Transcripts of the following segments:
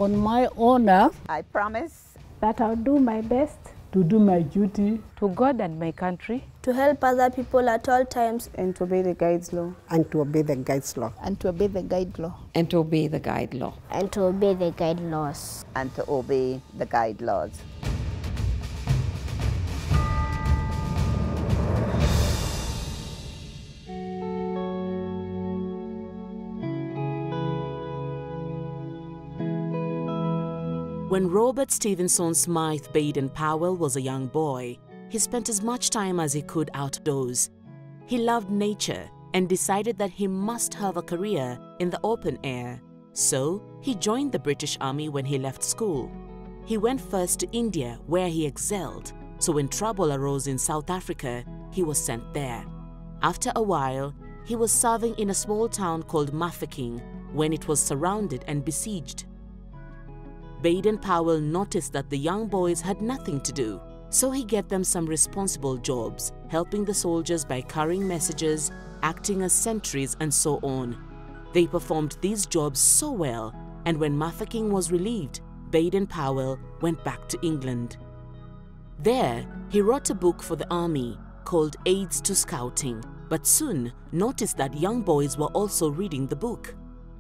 On my honor, I promise that I'll do my best to do my duty to God and my country, to help other people at all times, and to obey the guide's law. And to obey the guide's law. And to obey the guide law. And to obey the guide law. And to obey the guide laws. and to obey the guide laws. When Robert Stevenson Smythe Baden-Powell was a young boy, he spent as much time as he could outdoors. He loved nature and decided that he must have a career in the open air. So, he joined the British Army when he left school. He went first to India, where he excelled, so when trouble arose in South Africa, he was sent there. After a while, he was serving in a small town called Mafeking when it was surrounded and besieged. Baden-Powell noticed that the young boys had nothing to do, so he gave them some responsible jobs, helping the soldiers by carrying messages, acting as sentries, and so on. They performed these jobs so well, and when Mafeking was relieved, Baden-Powell went back to England. There, he wrote a book for the army called Aids to Scouting, but soon noticed that young boys were also reading the book.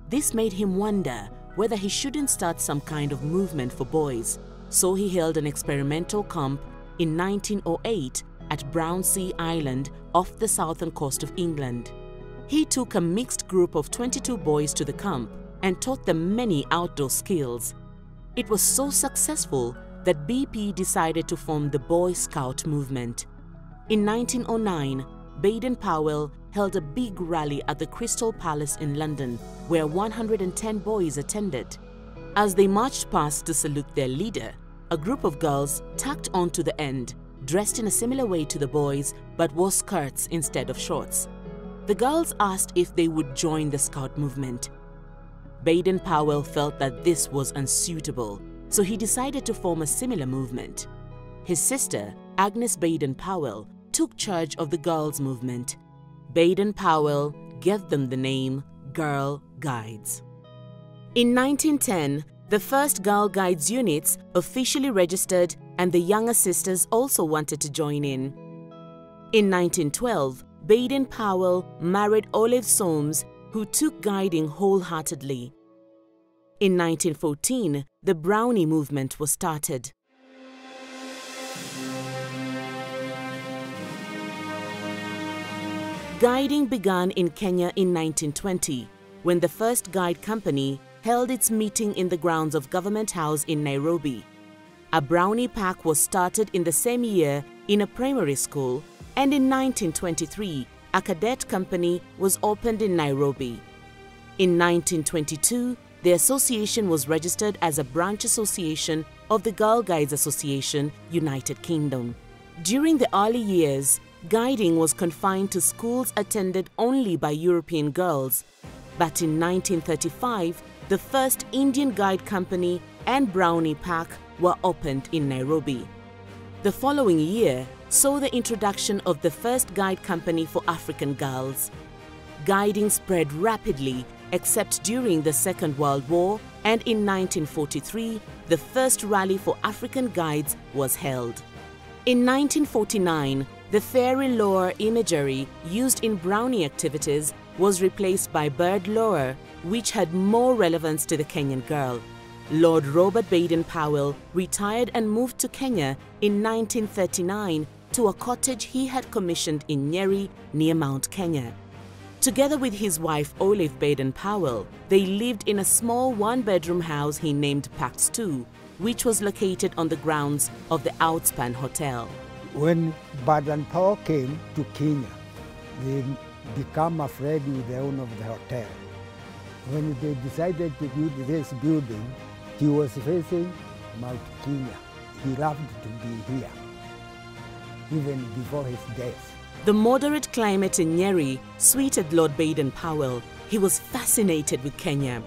This made him wonder whether he shouldn't start some kind of movement for boys, so he held an experimental camp in 1908 at Brownsea Island off the southern coast of England. He took a mixed group of 22 boys to the camp and taught them many outdoor skills. It was so successful that BP decided to form the Boy Scout movement. In 1909, Baden-Powell held a big rally at the Crystal Palace in London, where 110 boys attended. As they marched past to salute their leader, a group of girls tacked on to the end, dressed in a similar way to the boys but wore skirts instead of shorts. The girls asked if they would join the scout movement. Baden-Powell felt that this was unsuitable, so he decided to form a similar movement. His sister, Agnes Baden-Powell, took charge of the girls' movement. Baden-Powell gave them the name Girl Guides. In 1910, the first Girl Guides units officially registered, and the younger sisters also wanted to join in. In 1912, Baden-Powell married Olive Soames, who took guiding wholeheartedly. In 1914, the Brownie movement was started. Guiding began in Kenya in 1920, when the first guide company held its meeting in the grounds of Government House in Nairobi. A Brownie pack was started in the same year in a primary school, and in 1923, a cadet company was opened in Nairobi. In 1922, the association was registered as a branch association of the Girl Guides Association, United Kingdom. During the early years, guiding was confined to schools attended only by European girls, but in 1935, the first Indian Guide Company and Brownie Pack were opened in Nairobi. The following year saw the introduction of the first guide company for African girls. Guiding spread rapidly except during the Second World War, and in 1943, the first rally for African guides was held. In 1949, the fairy lore imagery used in Brownie activities was replaced by bird lore, which had more relevance to the Kenyan girl. Lord Robert Baden-Powell retired and moved to Kenya in 1939 to a cottage he had commissioned in Nyeri near Mount Kenya. Together with his wife Olive Baden-Powell, they lived in a small one-bedroom house he named Pax 2, which was located on the grounds of the Outspan Hotel. When Baden-Powell came to Kenya, they became afraid with the owner of the hotel. When they decided to build this building, he was facing Mount Kenya. He loved to be here, even before his death. The moderate climate in Nyeri suited Lord Baden-Powell. He was fascinated with Kenya.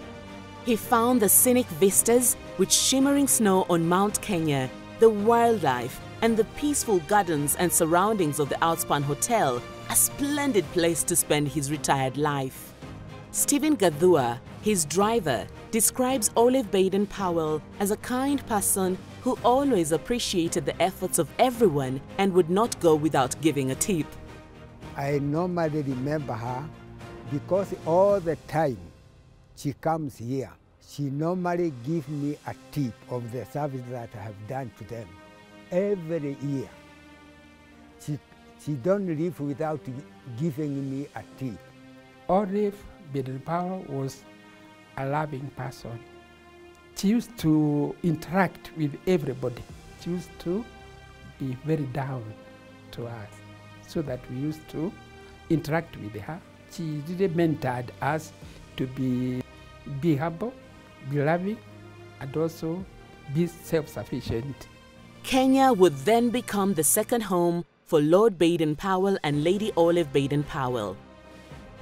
He found the scenic vistas with shimmering snow on Mount Kenya, the wildlife, and the peaceful gardens and surroundings of the Outspan Hotel a splendid place to spend his retired life. Stephen Gathua, his driver, describes Olive Baden-Powell as a kind person who always appreciated the efforts of everyone and would not go without giving a tip. I normally remember her because all the time she comes here, she normally gives me a tip of the service that I have done to them. Every year. She don't live without giving me a tip. Olive Baden-Powell was a loving person. She used to interact with everybody. She used to be very down to us, so that we used to interact with her. She really mentored us to be humble, be loving, and also be self-sufficient. Kgga would then become the second home for Lord Baden-Powell and Lady Olive Baden-Powell.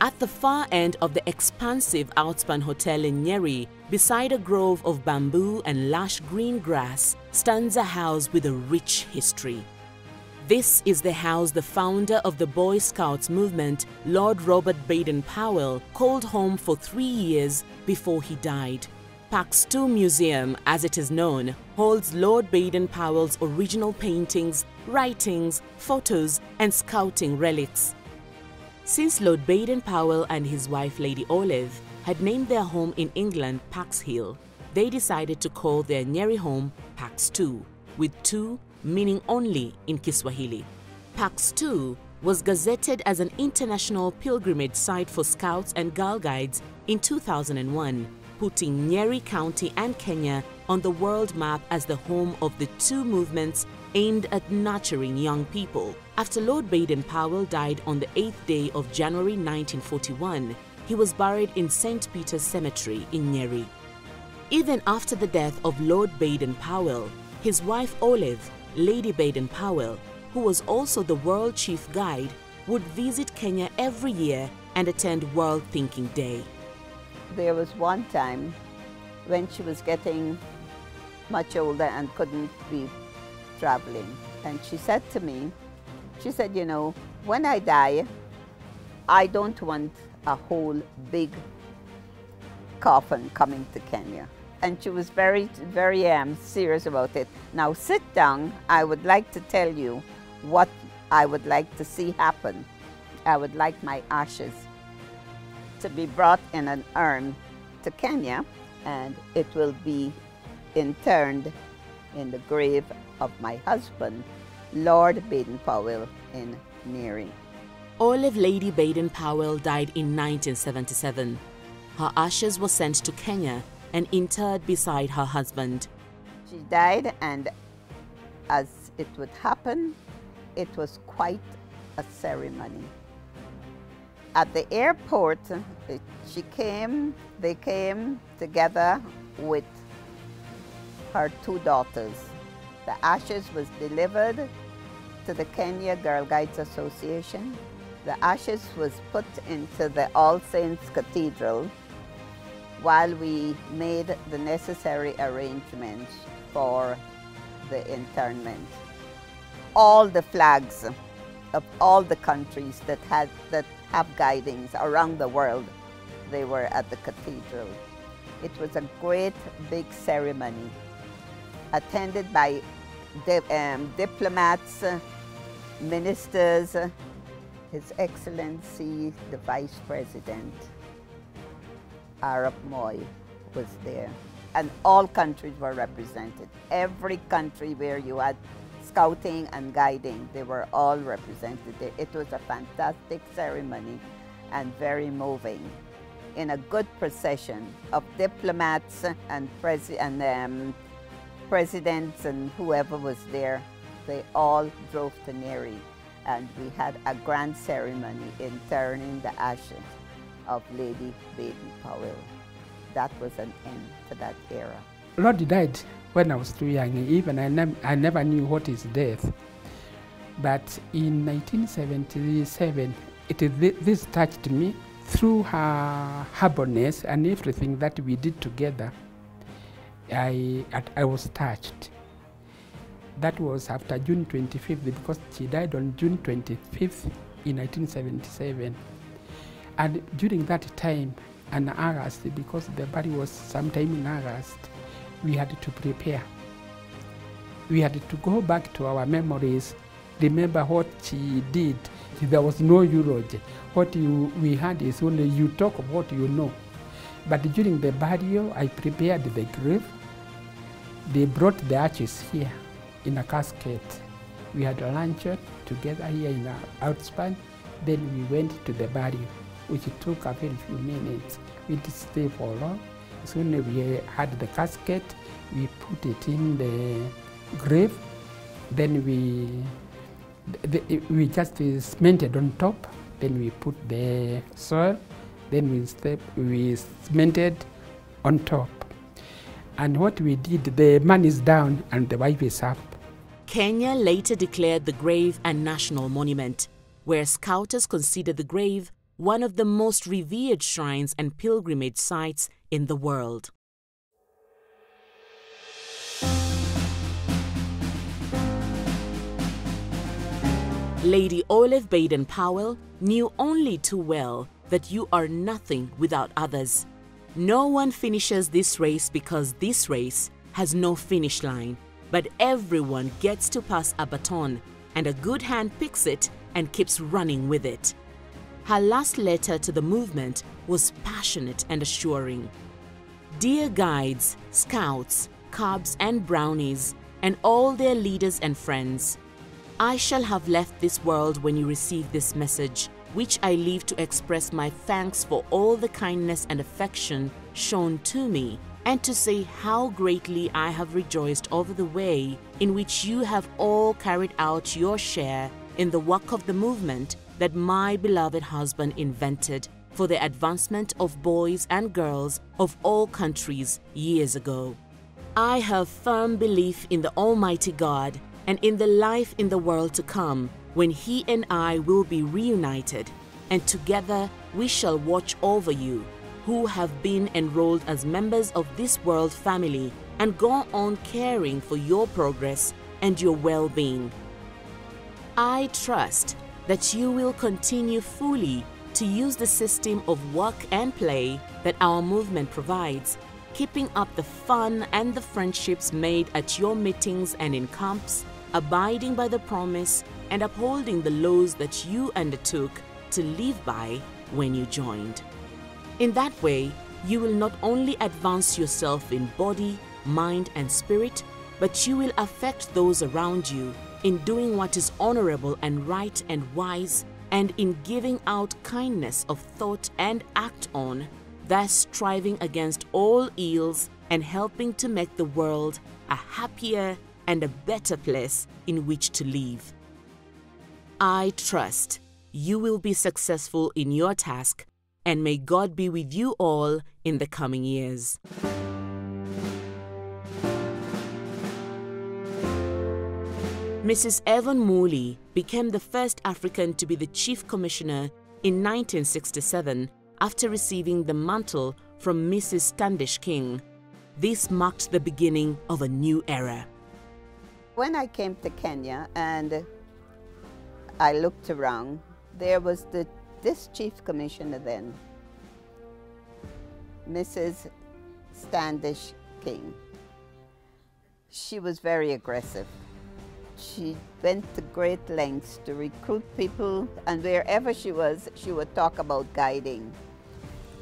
At the far end of the expansive Outspan Hotel in Nyeri, beside a grove of bamboo and lush green grass, stands a house with a rich history. This is the house the founder of the Boy Scouts movement, Lord Robert Baden-Powell, called home for 3 years before he died. Pax 2 Museum, as it is known, holds Lord Baden-Powell's original paintings, writings, photos, and scouting relics. Since Lord Baden-Powell and his wife Lady Olive had named their home in England Pax Hill, they decided to call their Nyeri home Pax 2, with 2 meaning only in Kiswahili. Pax 2 was gazetted as an international pilgrimage site for Scouts and Girl Guides in 2001, putting Nyeri County and Kgga on the world map as the home of the 2 movements aimed at nurturing young people. After Lord Baden-Powell died on the 8th day of January 1941, he was buried in St. Peter's Cemetery in Nyeri. Even after the death of Lord Baden-Powell, his wife Olive, Lady Baden-Powell, who was also the World Chief Guide, would visit Kgga every year and attend World Thinking Day. There was one time when she was getting much older and couldn't be traveling. And she said to me, she said, you know, when I die, I don't want a whole big coffin coming to Kgga. And she was very, very serious about it. Now sit down, I would like to tell you what I would like to see happen. I would like my ashes to be brought in an urn to Kgga, and it will be interned in the grave of my husband, Lord Baden-Powell, in Nyeri. Olive Lady Baden-Powell died in 1977. Her ashes were sent to Kgga and interred beside her husband. She died, and as it would happen, it was quite a ceremony. At the airport, they came together with her 2 daughters. The ashes was delivered to the Kgga Girl Guides Association. The ashes was put into the All Saints Cathedral while we made the necessary arrangements for the internment. All the flags of all the countries that have guidings around the world, they were at the cathedral. It was a great big ceremony attended by diplomats, ministers, His Excellency the Vice President, Arap Moy, was there. And all countries were represented. Every country where you had scouting and guiding, they were all represented there. It was a fantastic ceremony and very moving. In a good procession of diplomats and presidents and whoever was there, they all drove to Nyeri, and we had a grand ceremony interring the ashes of Lady Baden-Powell. That was an end to that era. Lord died when I was too young. Even I never knew what is death. But in 1977, this touched me through her humbleness and everything that we did together. I was touched. That was after June 25th, because she died on June 25th in 1977. And during that time, and August, because the burial was sometime in August, we had to prepare. We had to go back to our memories, remember what she did. There was no eulogy. What we had is only you talk of what you know. But during the burial, I prepared the grave. They brought the ashes here in a casket. We had a lunch together here in our outspan. Then we went to the burial, which took a very few minutes. We didn't stay for long. Soon we had the casket, we put it in the grave. Then we just cemented on top. Then we put the soil. Then we cemented on top. And what we did, the man is down and the wife is up. Kenya later declared the grave a national monument, where Scouters consider the grave one of the most revered shrines and pilgrimage sites in the world. Lady Olive Baden-Powell knew only too well that you are nothing without others. No one finishes this race because this race has no finish line, but everyone gets to pass a baton, and a good hand picks it and keeps running with it. Her last letter to the movement was passionate and assuring. Dear guides, scouts, cubs and brownies, and all their leaders and friends, I shall have left this world when you receive this message, which I leave to express my thanks for all the kindness and affection shown to me, and to say how greatly I have rejoiced over the way in which you have all carried out your share in the work of the movement that my beloved husband invented for the advancement of boys and girls of all countries years ago. I have firm belief in the Almighty God and in the life in the world to come, when He and I will be reunited, and together we shall watch over you, who have been enrolled as members of this world family and go on caring for your progress and your well-being. I trust that you will continue fully to use the system of work and play that our movement provides, keeping up the fun and the friendships made at your meetings and in camps, abiding by the promise and upholding the laws that you undertook to live by when you joined. In that way, you will not only advance yourself in body, mind, and spirit, but you will affect those around you in doing what is honorable and right and wise, and in giving out kindness of thought and act on, thus striving against all ills and helping to make the world a happier and a better place in which to live. I trust you will be successful in your task, and may God be with you all in the coming years. Mrs. Evan Mooley became the first African to be the Chief Commissioner in 1967 after receiving the mantle from Mrs. Standish King. This marked the beginning of a new era. When I came to Kenya and I looked around, there was this Chief Commissioner then, Mrs. Standish King. She was very aggressive. She went to great lengths to recruit people, and wherever she was, she would talk about guiding.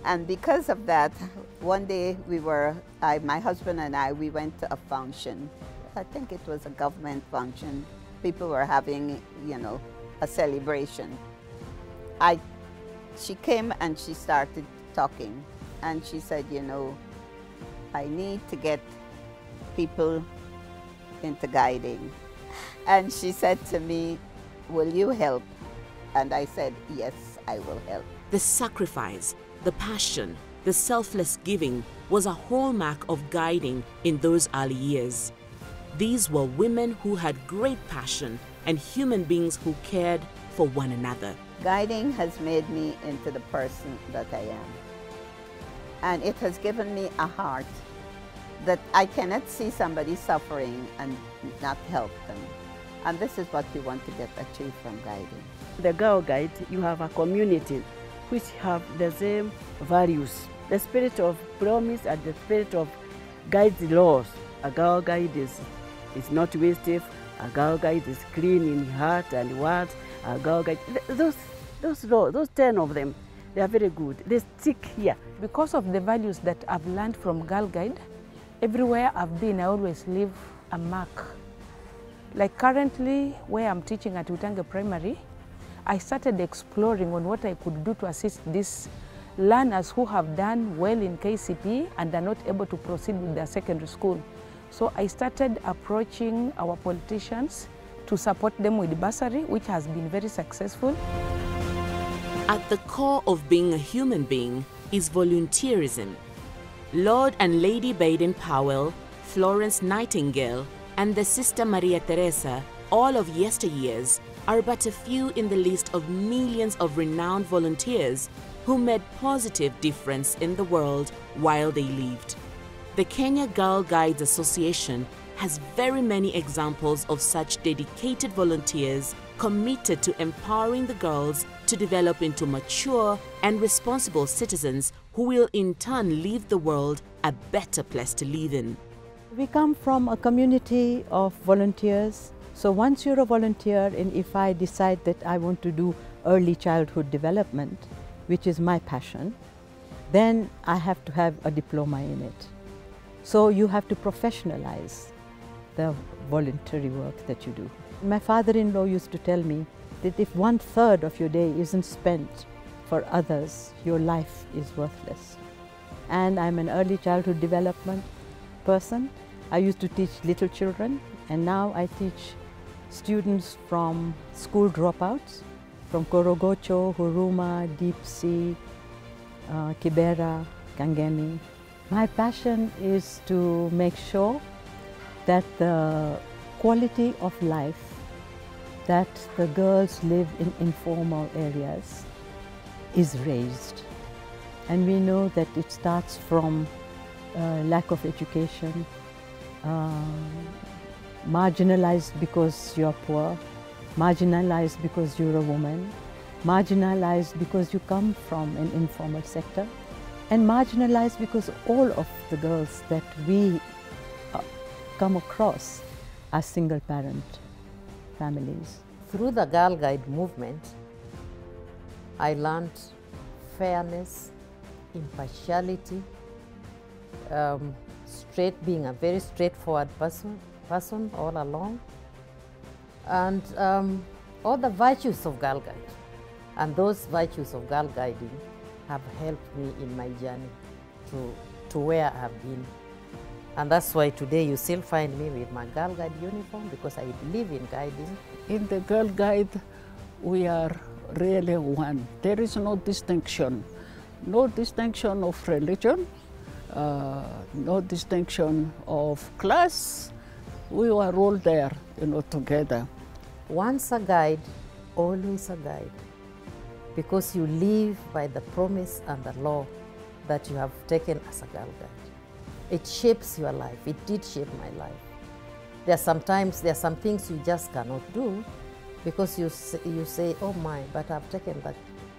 And because of that, one day my husband and I, we went to a function. I think it was a government function. People were having, a celebration. She came and she started talking, and she said, I need to get people into guiding. And she said to me, will you help? And I said, yes, I will help. The sacrifice, the passion, the selfless giving was a hallmark of guiding in those early years. These were women who had great passion and human beings who cared for one another. Guiding has made me into the person that I am. And it has given me a heart that I cannot see somebody suffering and not help them. And this is what we want to get achieved from guiding. The Girl Guide, you have a community which have the same values. the spirit of promise and the spirit of guides laws. A girl guide is not wastive. A girl guide is clean in heart and words. A girl guide, those laws, those 10 of them, they are very good. They stick here. Because of the values that I've learned from Girl Guide, everywhere I've been, I always leave a mark. Like currently, where I'm teaching at Utange Primary, I started exploring on what I could do to assist these learners who have done well in KCP and are not able to proceed with their secondary school. So I started approaching our politicians to support them with bursary, which has been very successful. At the core of being a human being is volunteerism. Lord and Lady Baden-Powell, Florence Nightingale, and the Sister Maria Teresa, all of yesteryears, are but a few in the list of millions of renowned volunteers who made positive difference in the world while they lived. The Kenya Girl Guides Association has very many examples of such dedicated volunteers committed to empowering the girls to develop into mature and responsible citizens who will in turn leave the world a better place to live in. We come from a community of volunteers. So once you're a volunteer, and if I decide that I want to do early childhood development, which is my passion, then I have to have a diploma in it. So you have to professionalize the voluntary work that you do. My father-in-law used to tell me that if 1/3 of your day isn't spent for others, your life is worthless. And I'm an early childhood development person. I used to teach little children, and now I teach students from school dropouts, from Korogocho, Huruma, Deep Sea, Kibera, Kangemi. My passion is to make sure that the quality of life that the girls live in informal areas is raised. And we know that it starts from lack of education, marginalized because you're poor, marginalized because you're a woman, marginalized because you come from an informal sector, and marginalized because all of the girls that we come across are single parent families. Through the Girl Guide movement, I learned fairness, impartiality, being a very straightforward person all along, and all the virtues of Girl Guide. And those virtues of Girl Guiding have helped me in my journey to where I have been. And that's why today you still find me with my Girl Guide uniform, because I believe in guiding. In the Girl Guide, we are really one. There is no distinction of religion, no distinction of class. We are all there, together. Once a guide, always a guide, because you live by the promise and the law that you have taken as a Girl Guide. It shapes your life. It did shape my life. There are some things you just cannot do because you say, oh my, but I've taken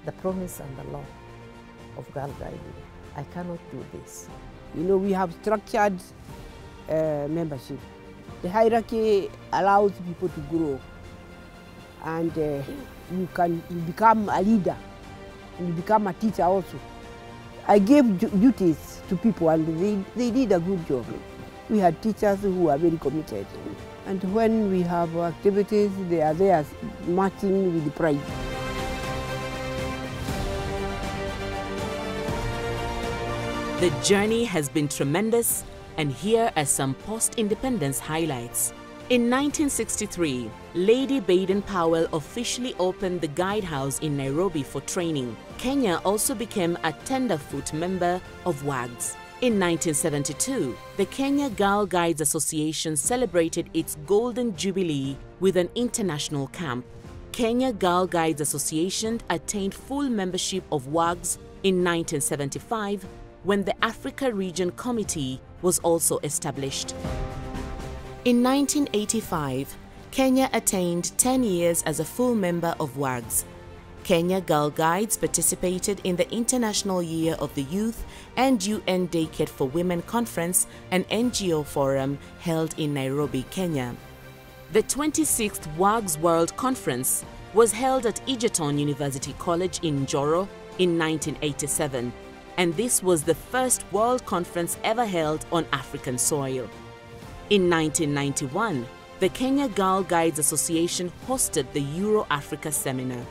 the promise and the law of Girl Guiding. I cannot do this. We have structured membership. The hierarchy allows people to grow, and you become a leader, and you become a teacher also. I gave duties to people, and they did a good job. We had teachers who are very committed, and when we have activities, they are there marching with pride. The journey has been tremendous, and here are some post-independence highlights. In 1963, Lady Baden-Powell officially opened the Guide House in Nairobi for training. Kenya also became a tenderfoot member of WAGS. In 1972, the Kenya Girl Guides Association celebrated its Golden Jubilee with an international camp. Kenya Girl Guides Association attained full membership of WAGS in 1975 when the Africa Region Committee was also established. In 1985, Kenya attained 10 years as a full member of WAGS. Kenya Girl Guides participated in the International Year of the Youth and UN Decade for Women Conference and NGO Forum held in Nairobi, Kenya. The 26th WAGS World Conference was held at Egerton University College in Njoro in 1987, and this was the first world conference ever held on African soil. In 1991, the Kenya Girl Guides Association hosted the Euro-Africa Seminar.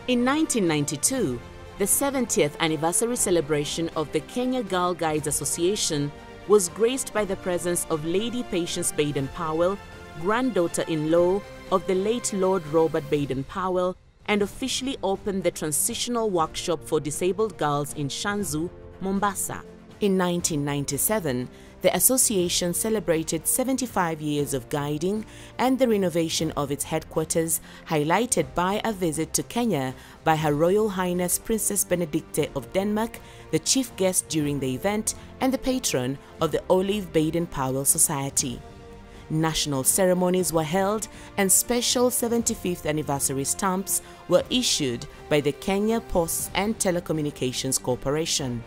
In 1992, the 70th anniversary celebration of the Kenya Girl Guides Association was graced by the presence of Lady Patience Baden-Powell, granddaughter-in-law of the late Lord Robert Baden-Powell, and officially opened the Transitional Workshop for Disabled Girls in Shanzu, Mombasa. In 1997, the association celebrated 75 years of guiding and the renovation of its headquarters, highlighted by a visit to Kenya by Her Royal Highness Princess Benedicte of Denmark, the chief guest during the event and the patron of the Olive Baden-Powell Society. National ceremonies were held and special 75th anniversary stamps were issued by the Kenya Posts and Telecommunications Corporation.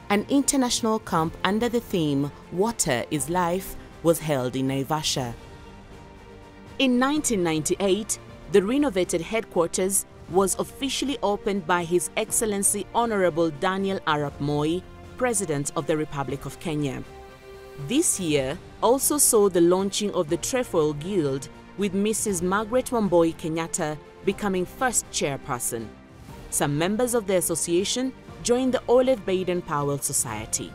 An international camp under the theme "Water is Life" was held in Naivasha. In 1998, the renovated headquarters was officially opened by His Excellency Honorable Daniel Arap Moi, President of the Republic of Kenya. This year also saw the launching of the Trefoil Guild, with Mrs. Margaret Wamboi Kenyatta becoming first chairperson. Some members of the association joined the Olive Baden-Powell Society.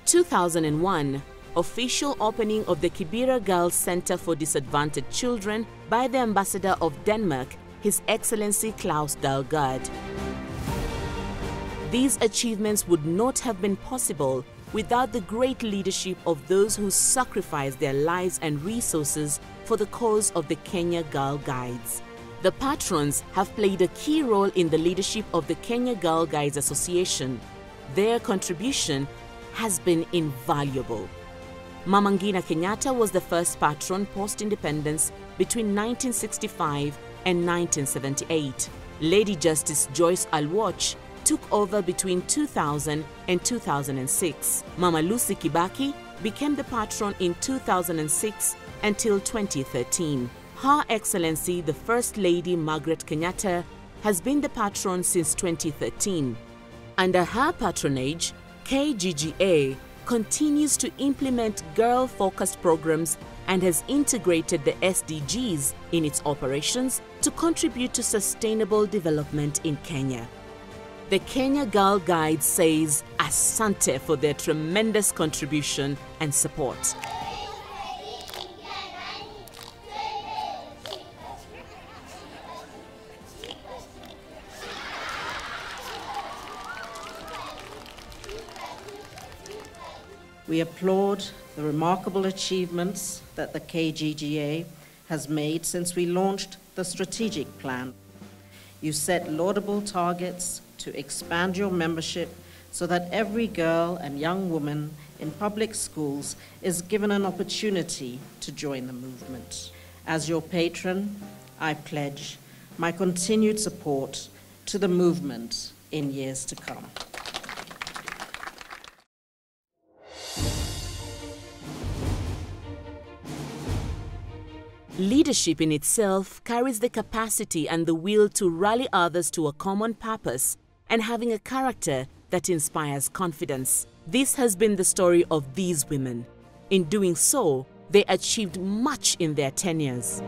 2001, official opening of the Kibera Girls Center for Disadvantaged Children by the Ambassador of Denmark, His Excellency Claus Dalgaard. These achievements would not have been possible without the great leadership of those who sacrificed their lives and resources for the cause of the Kenya Girl Guides. The patrons have played a key role in the leadership of the Kenya Girl Guides Association. Their contribution has been invaluable. Mama Ngina Kenyatta was the first patron post-independence between 1965 and 1978. Lady Justice Joyce Alwatch took over between 2000 and 2006. Mama Lucy Kibaki became the patron in 2006 until 2013. Her Excellency the First Lady Margaret Kenyatta has been the patron since 2013. Under her patronage, Kgga continues to implement girl-focused programs and has integrated the SDGs in its operations to contribute to sustainable development in Kenya. The Kenya Girl Guide says asante for their tremendous contribution and support. We applaud the remarkable achievements that the Kgga has made since we launched the strategic plan. You set laudable targets to expand your membership so that every girl and young woman in public schools is given an opportunity to join the movement. As your patron, I pledge my continued support to the movement in years to come. Leadership in itself carries the capacity and the will to rally others to a common purpose and having a character that inspires confidence. This has been the story of these women. In doing so, they achieved much in their tenures.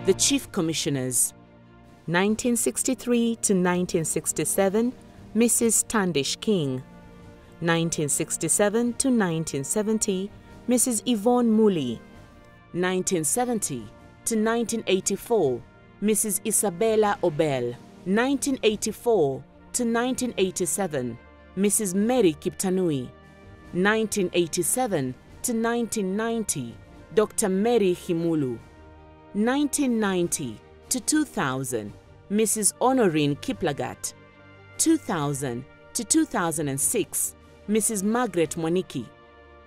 The Chief Commissioners. 1963 to 1967, Mrs. Standish King. 1967 to 1970, Mrs. Yvonne Muli. 1970 to 1984, Mrs. Isabella Obel. 1984 to 1987, Mrs. Mary Kiptanui. 1987 to 1990, Dr. Mary Himulu. 1990 to 2000, Mrs. Honorine Kiplagat. 2000 to 2006, Mrs. Margaret Mwaniki.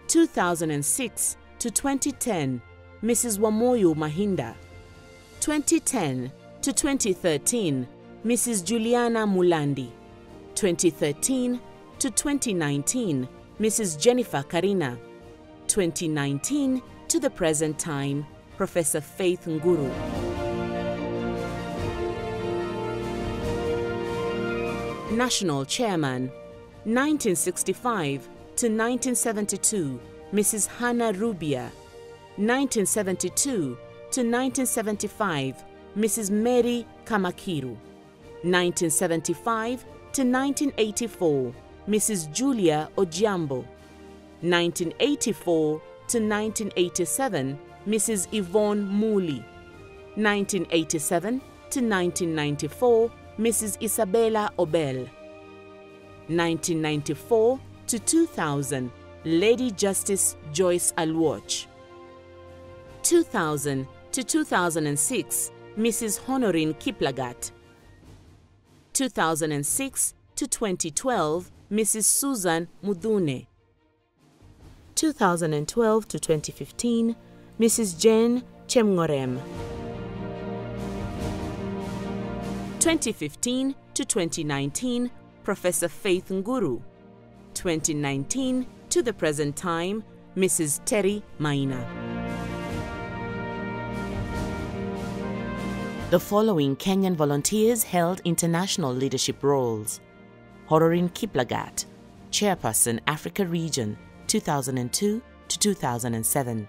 2006 to 2010, Mrs. Wamoyo Mahinda. 2010 to 2013, Mrs. Juliana Mulandi. 2013 to 2019, Mrs. Jennifer Karina. 2019 to the present time, Professor Faith Nguru. National Chairman, 1965 to 1972, Mrs. Hannah Rubia. 1972 to 1975, Mrs. Mary Kamakiru. 1975 to 1984, Mrs. Julia Ojiambo. 1984 to 1987, Mrs. Yvonne Muli. 1987 to 1994, Mrs. Isabella Obel. 1994 to 2000, Lady Justice Joyce Alwatch. 2000 to 2006, Mrs. Honorine Kiplagat. 2006 to 2012, Mrs. Susan Mudune. 2012 to 2015, Mrs. Jane Chemngorem. 2015 to 2019, Professor Faith Nguru. 2019 to the present time, Mrs. Terry Maina. The following Kenyan volunteers held international leadership roles: Honorine Kiplagat, Chairperson, Africa Region, 2002 to 2007.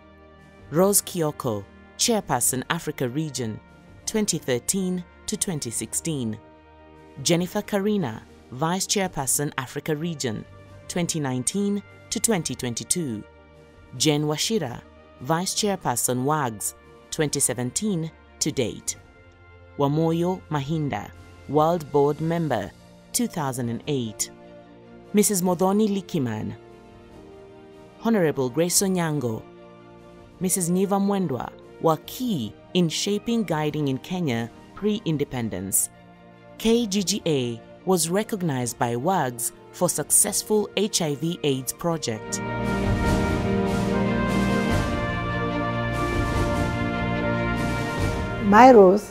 Rose Kioko, Chairperson, Africa Region, 2013 to 2016. Jennifer Karina, Vice Chairperson, Africa Region, 2019 to 2022. Jen Washira, Vice Chairperson, WAGS, 2017 to date. Wamoyo Mahinda, World Board Member, 2008. Mrs. Modhoni Likiman. Honorable Grace Onyango, Mrs. Niva Mwendwa were key in shaping guiding in Kenya pre-independence. Kgga was recognized by WAGS for successful HIV/AIDS project. My roles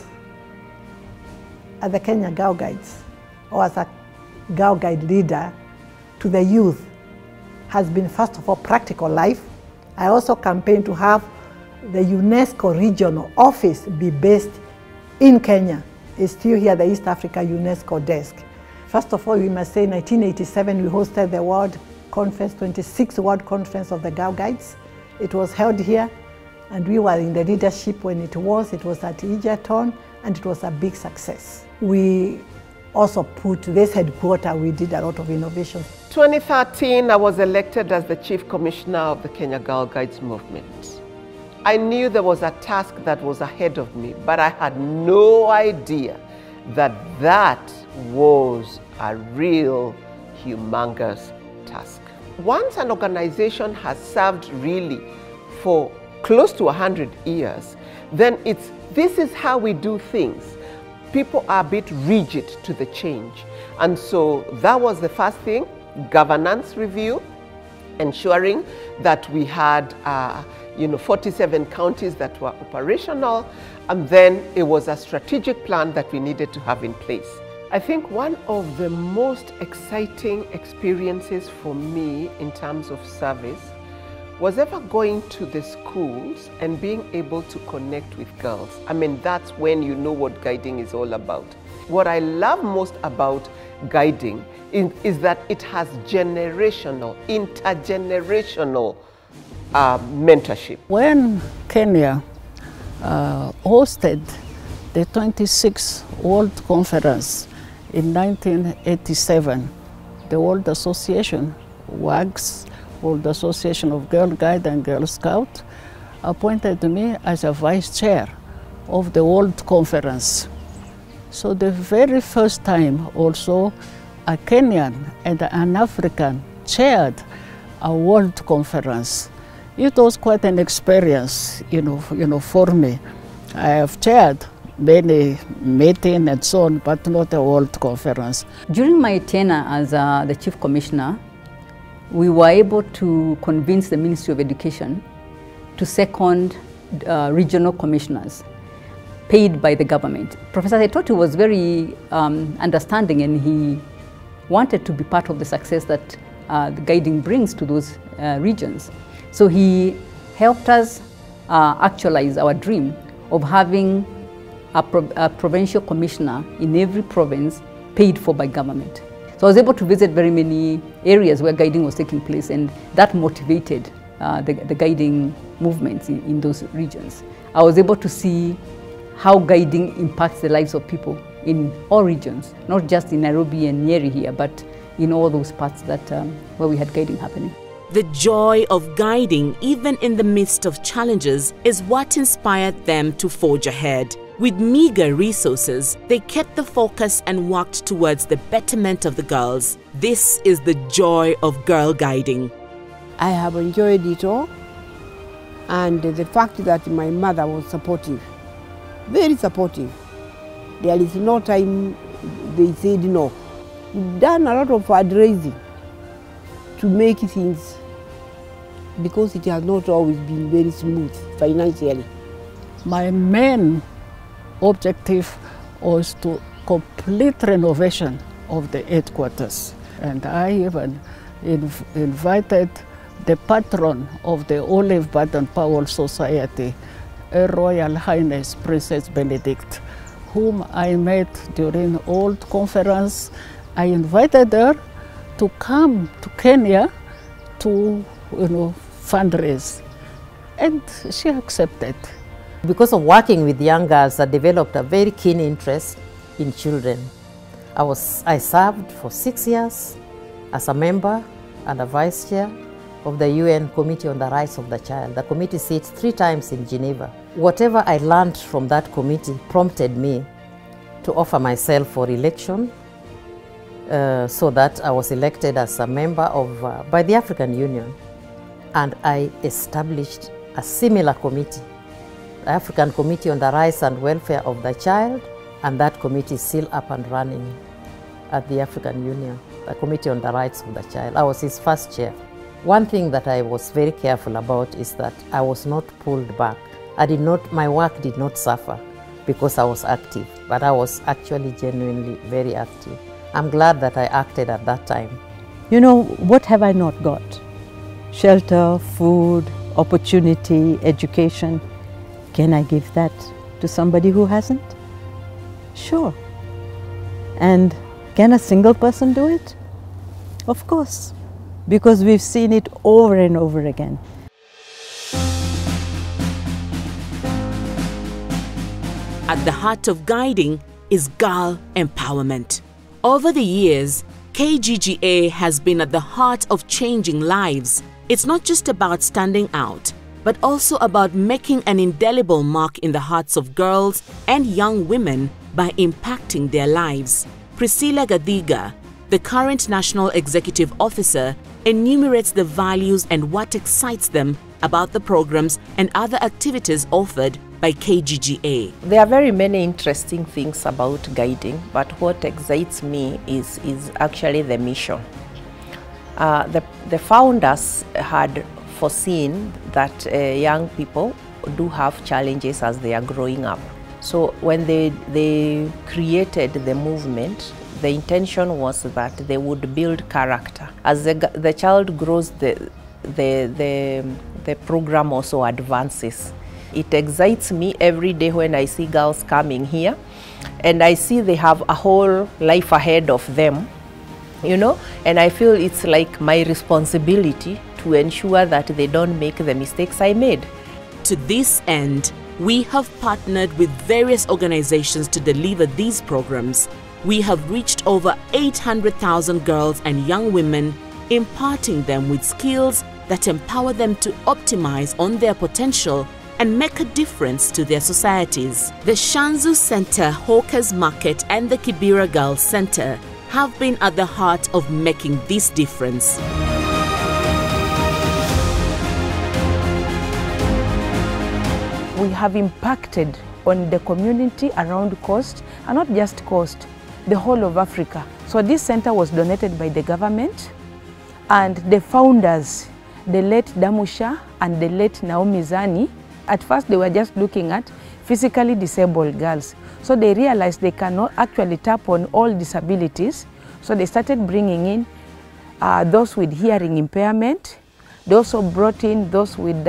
as the Kenya Girl Guides, or as a Girl Guide leader to the youth, has been first of all practical life. I also campaigned to have the UNESCO regional office be based in Kenya. It's still here, the East Africa UNESCO desk. First of all, we must say in 1987 we hosted the World Conference, 26th World Conference of the Girl Guides. It was held here and we were in the leadership when it was at Egerton, and it was a big success. We also put this headquarters, we did a lot of innovations. 2013, I was elected as the Chief Commissioner of the Kenya Girl Guides movement. I knew there was a task that was ahead of me, but I had no idea that that was a real humongous task. Once an organization has served really for close to 100 years, then this is how we do things. People are a bit rigid to the change. And so that was the first thing, governance review, ensuring that we had 47 counties that were operational, and then it was a strategic plan that we needed to have in place. I think one of the most exciting experiences for me in terms of service was ever going to the schools and being able to connect with girls. I mean, that's when you know what guiding is all about. What I love most about guiding is that it has generational, intergenerational mentorship. When Kenya hosted the 26th World Conference in 1987, the World Association, WAGS, World Association of Girl Guide and Girl Scout, appointed me as a vice chair of the World Conference. So the very first time also a Kenyan and an African chaired a world conference. It was quite an experience, for me. I have chaired many meetings and so on, but not a world conference. During my tenure as the Chief Commissioner, we were able to convince the Ministry of Education to second regional commissioners. paid by the government. Professor Saitoti was very understanding, and he wanted to be part of the success that the guiding brings to those regions. So he helped us actualize our dream of having a provincial commissioner in every province paid for by government. So I was able to visit very many areas where guiding was taking place, and that motivated the guiding movements in those regions. I was able to see how guiding impacts the lives of people in all regions, not just in Nairobi and Nyeri here, but in all those parts that where we had guiding happening. The joy of guiding, even in the midst of challenges, is what inspired them to forge ahead. With meager resources, they kept the focus and worked towards the betterment of the girls. This is the joy of girl guiding. I have enjoyed it all, and the fact that my mother was supportive, very supportive. There is no time they said no. We've done a lot of fundraising to make things, because it has not always been very smooth financially. My main objective was to complete renovation of the headquarters, and I even invited the patron of the Olive Baden Powell Society, Her Royal Highness Princess Benedict, whom I met during old conference. I invited her to come to Kenya to fundraise, and she accepted. Because of working with young girls, I developed a very keen interest in children. I served for 6 years as a member and a vice chair of the UN Committee on the Rights of the Child. The committee sits 3 times in Geneva. Whatever I learned from that committee prompted me to offer myself for election, so that I was elected as a member by the African Union. And I established a similar committee, the African Committee on the Rights and Welfare of the Child, and that committee is still up and running at the African Union, the Committee on the Rights of the Child. I was its first chair. One thing that I was very careful about is that I was not pulled back. My work did not suffer because I was active, but I was actually genuinely very active. I'm glad that I acted at that time. You know, what have I not got? Shelter, food, opportunity, education. Can I give that to somebody who hasn't? Sure. And can a single person do it? Of course, because we've seen it over and over again. At the heart of guiding is girl empowerment. Over the years, Kgga has been at the heart of changing lives. It's not just about standing out, but also about making an indelible mark in the hearts of girls and young women by impacting their lives. Priscilla Kgga, the current National Executive Officer, enumerates the values and what excites them about the programs and other activities offered by Kgga. There are very many interesting things about guiding, but what excites me is actually the mission. The founders had foreseen that young people do have challenges as they are growing up. So when they created the movement, the intention was that they would build character. As the child grows, the program also advances. It excites me every day when I see girls coming here and I see they have a whole life ahead of them, and I feel it's like my responsibility to ensure that they don't make the mistakes I made. To this end, we have partnered with various organizations to deliver these programs. We have reached over 800,000 girls and young women, imparting them with skills that empower them to optimize on their potential and make a difference to their societies. The Shanzu Center, Hawkers Market and the Kibera Girls Center have been at the heart of making this difference. We have impacted on the community around Coast, and not just Coast, the whole of Africa. So this center was donated by the government, and the founders, the late Damusha and the late Naomi Zani, at first they were just looking at physically disabled girls. So they realized they cannot actually tap on all disabilities. So they started bringing in those with hearing impairment. They also brought in those with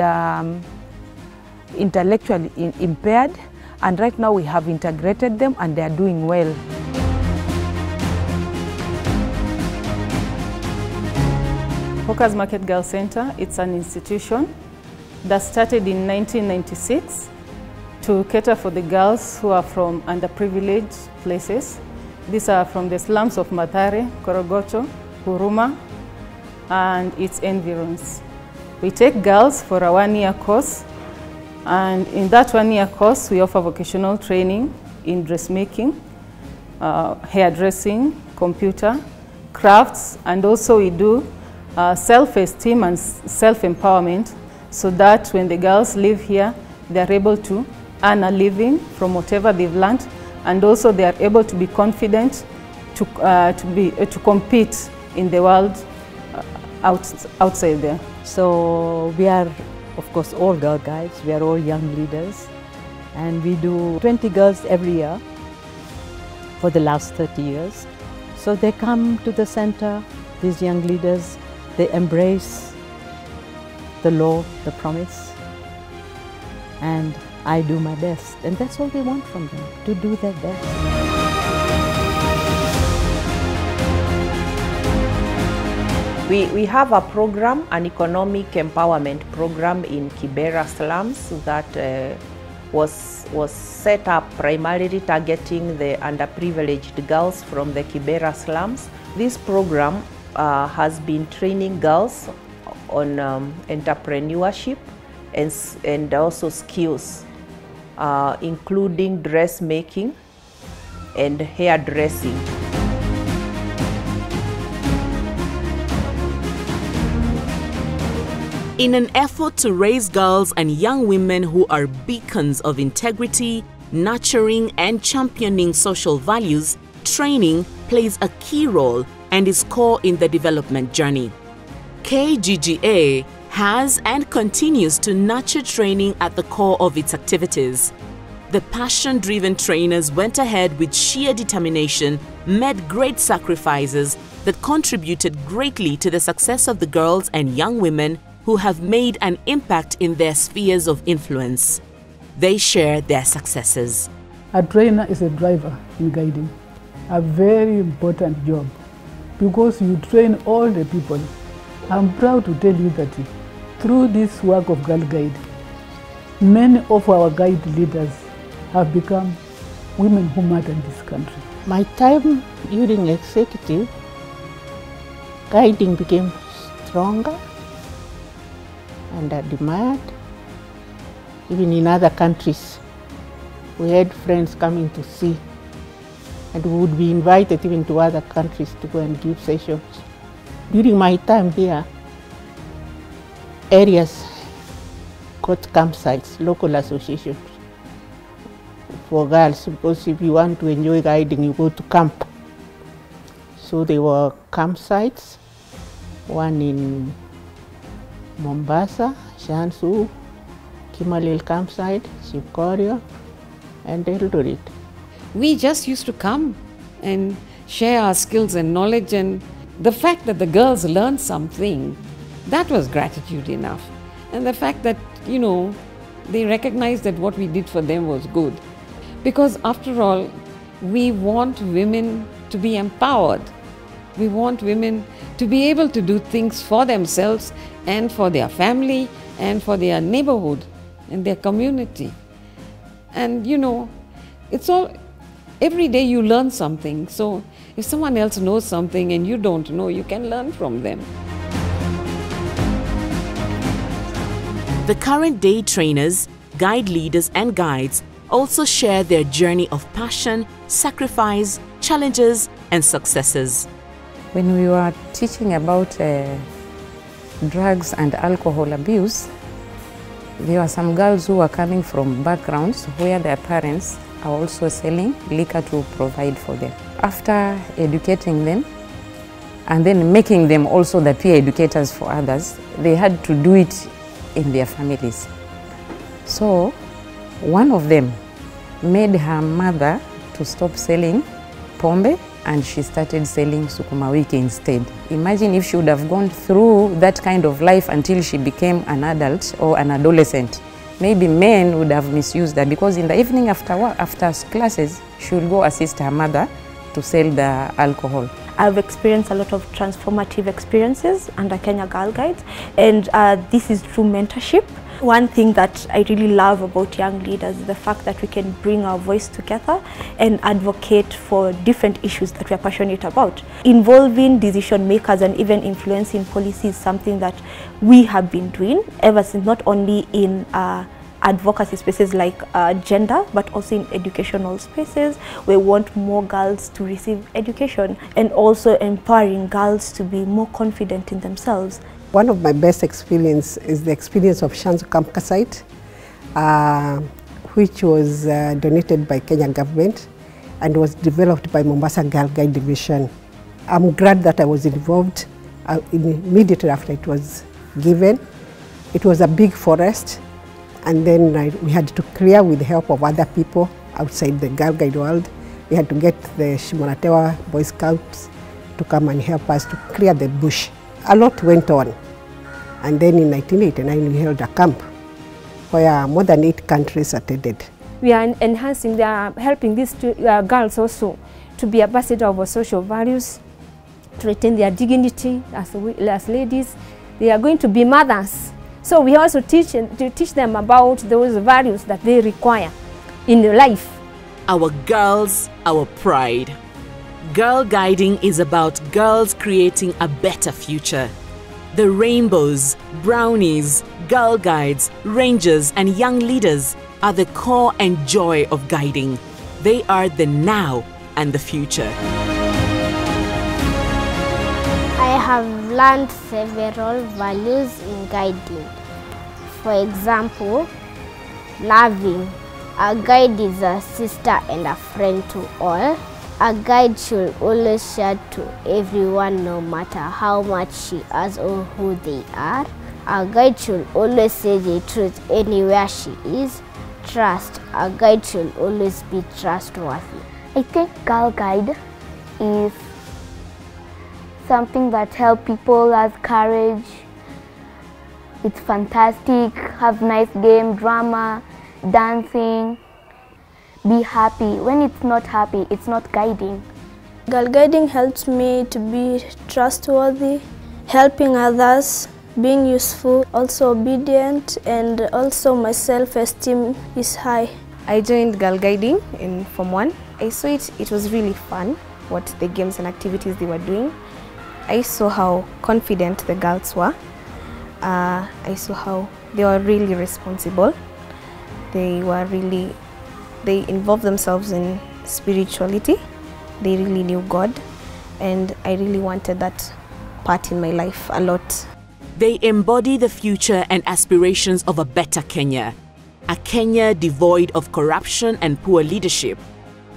intellectually impaired. And right now we have integrated them and they are doing well. Kgga's Market Girl Center, it's an institution that started in 1996 to cater for the girls who are from underprivileged places. These are from the slums of Mathare, Korogocho, Huruma, and its environs. We take girls for a one-year course, and in that one-year course, we offer vocational training in dressmaking, hairdressing, computer, crafts, and also we do self-esteem and self-empowerment, so that when the girls live here, they're able to earn a living from whatever they've learned, and also they are able to be confident to compete in the world outside there. So we are, of course, all girl guides. We are all young leaders, and we do 20 girls every year for the last 30 years. So they come to the center, these young leaders, they embrace the law, the promise, and I do my best. And that's all we want from them, to do their best. We have a program, an economic empowerment program in Kgga slums that was set up primarily targeting the underprivileged girls from the Kgga slums. This program has been training girls on entrepreneurship and also skills, including dressmaking and hairdressing. In an effort to raise girls and young women who are beacons of integrity, nurturing and championing social values, training plays a key role and is core in the development journey. Kgga has and continues to nurture training at the core of its activities. The passion-driven trainers went ahead with sheer determination, made great sacrifices that contributed greatly to the success of the girls and young women who have made an impact in their spheres of influence. They share their successes. A trainer is a driver in guiding, a very important job, because you train all the people. I'm proud to tell you that through this work of Girl Guide, many of our guide leaders have become women who matter in this country. My time during executive, guiding became stronger and admired. Even in other countries, we had friends coming to see, and we would be invited even to other countries to go and give sessions. During my time here, areas got campsites, local associations for girls, because if you want to enjoy guiding, you go to camp. So there were campsites, one in Mombasa, Shansu, Kimalil campsite, Shivkorio, and Eldoret. We just used to come and share our skills and knowledge, and the fact that the girls learned something, that was gratitude enough. And the fact that, you know, they recognized that what we did for them was good. Because after all, we want women to be empowered. We want women to be able to do things for themselves and for their family and for their neighborhood and their community. And you know, it's all, every day you learn something. So if someone else knows something and you don't know, you can learn from them. The current day trainers, guide leaders and guides also share their journey of passion, sacrifice, challenges and successes. When we were teaching about drugs and alcohol abuse, there were some girls who were coming from backgrounds where their parents are also selling liquor to provide for them. After educating them and then making them also the peer educators for others, they had to do it in their families. So one of them made her mother to stop selling pombe, and she started selling sukuma wiki instead. Imagine if she would have gone through that kind of life until she became an adult or an adolescent. Maybe men would have misused her, because in the evening after work, after classes, she would go assist her mother to sell the alcohol. I've experienced a lot of transformative experiences under Kgga Girl Guides, and this is through mentorship. One thing that I really love about young leaders is the fact that we can bring our voice together and advocate for different issues that we are passionate about. Involving decision makers and even influencing policy is something that we have been doing ever since, not only in advocacy spaces like gender, but also in educational spaces. We want more girls to receive education and also empowering girls to be more confident in themselves. One of my best experience is the experience of Shanzu campsite, which was donated by Kenya government and was developed by Mombasa Girl Guide Division. I'm glad that I was involved immediately after it was given. It was a big forest, and then we had to clear with the help of other people outside the Girl Guide world. We had to get the Shimonatewa Boy Scouts to come and help us to clear the bush. A lot went on, and then in 1989 we held a camp where more than 8 countries attended. We are enhancing, helping these girls also to be ambassadors of our social values, to retain their dignity as ladies. They are going to be mothers. So we also teach them about those values that they require in their life. Our girls, our pride. Girl guiding is about girls creating a better future. The rainbows, brownies, girl guides, rangers, and young leaders are the core and joy of guiding. They are the now and the future. I have learned several values in guiding. For example, loving. A guide is a sister and a friend to all. A guide should always share to everyone, no matter how much she has or who they are. A guide should always say the truth anywhere she is. Trust. A guide should always be trustworthy. I think Girl Guide is something that helps people have courage. It's fantastic, have nice game, drama, dancing. Be happy. When it's not happy, it's not guiding. Girl guiding helps me to be trustworthy, helping others, being useful, also obedient, and also my self-esteem is high. I joined Girl Guiding in Form 1. I saw it was really fun, what the games and activities they were doing. I saw how confident the girls were. I saw how they were really responsible. They involved themselves in spirituality. They really knew God, and I really wanted that part in my life a lot. They embody the future and aspirations of a better Kenya. A Kenya devoid of corruption and poor leadership.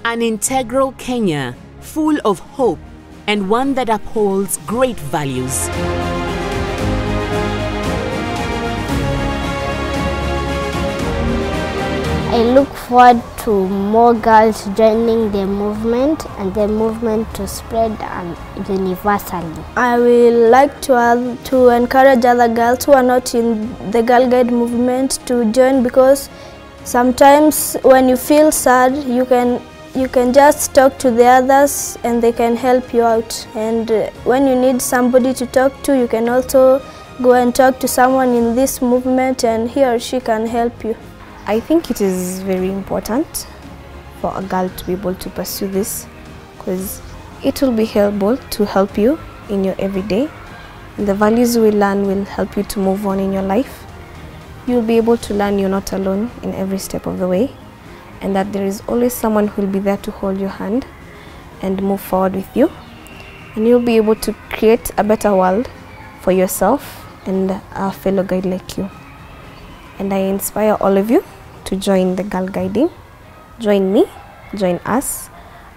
An integral Kenya full of hope, and one that upholds great values. I look forward to more girls joining the movement and the movement to spread universally. I will like to encourage other girls who are not in the Girl Guide movement to join, because sometimes when you feel sad, you can just talk to the others and they can help you out. And when you need somebody to talk to, you can also go and talk to someone in this movement and he or she can help you. I think it is very important for a girl to be able to pursue this, because it will be able to help you in your everyday. And the values you will learn will help you to move on in your life. You'll be able to learn you're not alone in every step of the way, and that there is always someone who will be there to hold your hand and move forward with you. And you'll be able to create a better world for yourself and a fellow guide like you. And I inspire all of you to join the Girl Guiding. Join me, join us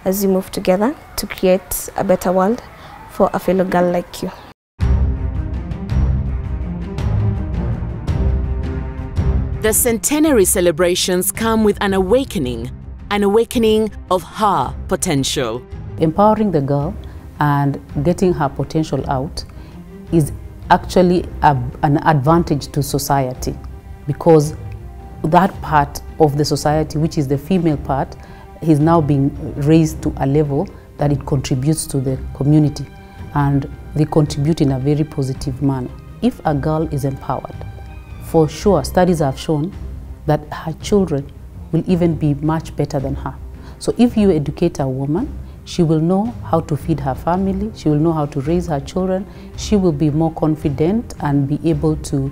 as we move together to create a better world for a fellow girl like you. The centenary celebrations come with an awakening, an awakening of her potential. Empowering the girl and getting her potential out is actually an advantage to society, because that part of the society, which is the female part, is now being raised to a level that it contributes to the community, and they contribute in a very positive manner. If a girl is empowered, for sure, studies have shown that her children will even be much better than her. So if you educate a woman, she will know how to feed her family, she will know how to raise her children, she will be more confident and be able to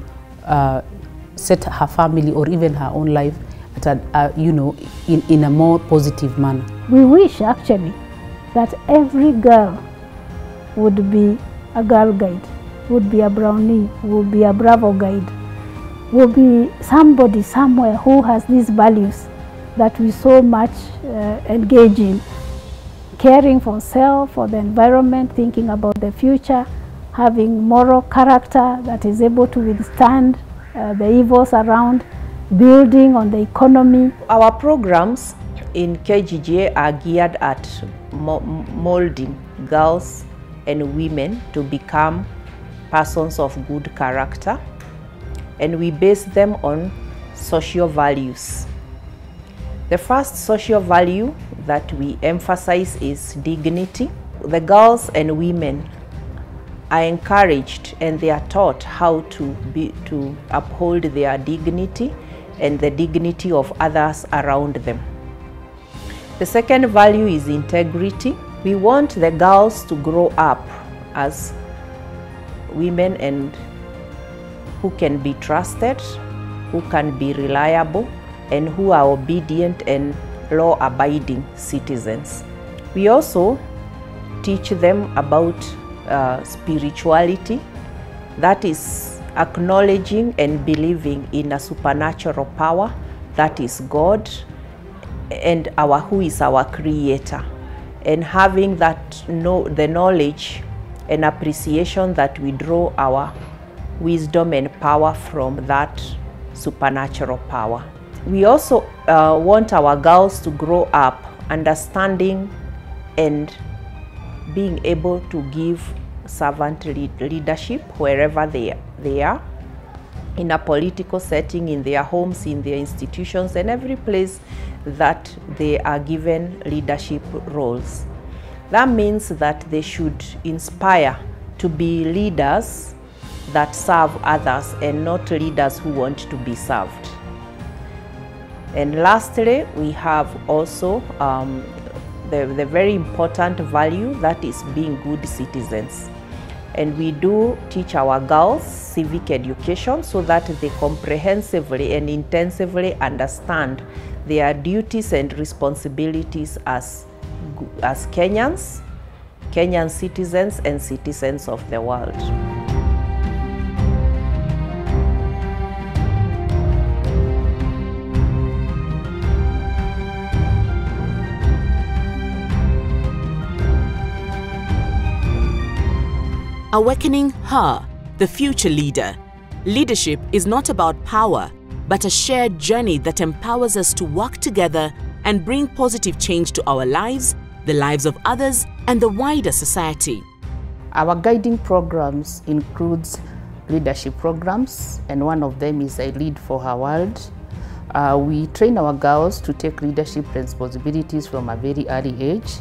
set her family or even her own life at in a more positive manner. We wish actually that every girl would be a Girl Guide, would be a Brownie, would be a Bravo Guide, would be somebody somewhere who has these values that we so much engage in. Caring for self, for the environment, thinking about the future, having moral character that is able to withstand the evils around, building on the economy. Our programs in Kgga are geared at molding girls and women to become persons of good character, and we base them on social values. The first social value that we emphasize is dignity. The girls and women are encouraged and they are taught how to uphold their dignity and the dignity of others around them. The second value is integrity. We want the girls to grow up as women and who can be trusted, who can be reliable, and who are obedient and law-abiding citizens. We also teach them about spirituality, that is acknowledging and believing in a supernatural power that is God and who is our creator, and having that the knowledge and appreciation that we draw our wisdom and power from that supernatural power. We also want our girls to grow up understanding and being able to give servant leadership wherever they are, in a political setting, in their homes, in their institutions, and every place that they are given leadership roles. That means that they should inspire to be leaders that serve others and not leaders who want to be served. And lastly, we have also the very important value that is being good citizens. And we do teach our girls civic education so that they comprehensively and intensively understand their duties and responsibilities as Kenyans, Kenyan citizens and citizens of the world. Awakening her, the future leader. Leadership is not about power, but a shared journey that empowers us to work together and bring positive change to our lives, the lives of others, and the wider society. Our guiding programs includes leadership programs, and one of them is I Lead for Her World. We train our girls to take leadership responsibilities from a very early age,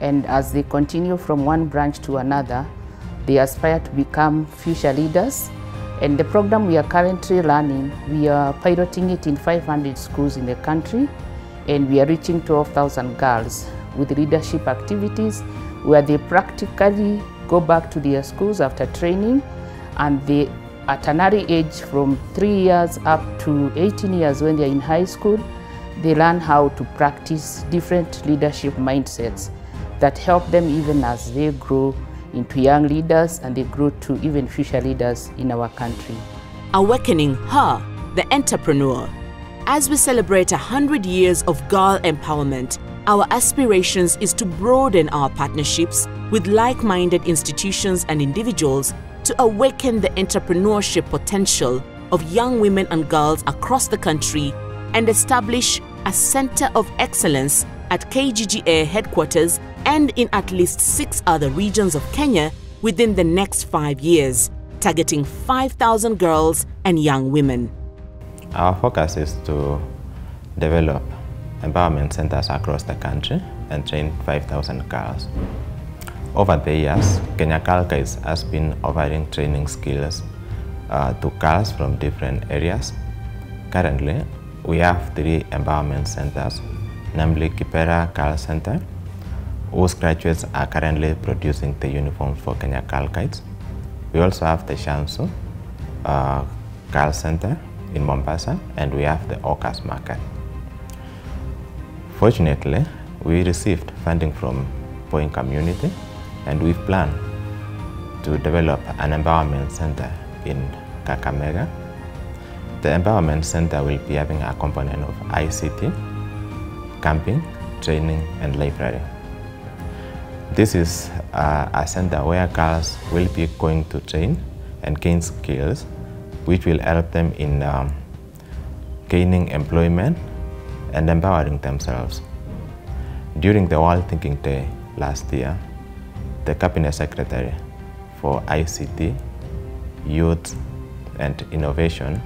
and as they continue from one branch to another, they aspire to become future leaders. And the program we are currently running, we are piloting it in 500 schools in the country, and we are reaching 12,000 girls with leadership activities where they practically go back to their schools after training, and they, at an early age from 3 years up to 18 years when they're in high school, they learn how to practice different leadership mindsets that help them even as they grow into young leaders and they grow to even future leaders in our country. Awakening her, the entrepreneur. As we celebrate 100 years of girl empowerment, our aspirations is to broaden our partnerships with like-minded institutions and individuals to awaken the entrepreneurship potential of young women and girls across the country and establish a center of excellence at Kgga headquarters and in at least 6 other regions of Kenya within the next 5 years, targeting 5,000 girls and young women. Our focus is to develop empowerment centers across the country and train 5,000 girls. Over the years, Kgga has been offering training skills to girls from different areas. Currently, we have 3 empowerment centers, namely Kgga Girl Center, whose graduates are currently producing the uniforms for Kgga. We also have the Shamsu Girl Center in Mombasa, and we have the Okas Market. Fortunately, we received funding from Point Community, and we've planned to develop an empowerment center in Kakamega. The empowerment center will be having a component of ICT, camping, training, and library. This is a center where girls will be going to train and gain skills which will help them in gaining employment and empowering themselves. During the World Thinking Day last year, the Cabinet Secretary for ICT, Youth and Innovation,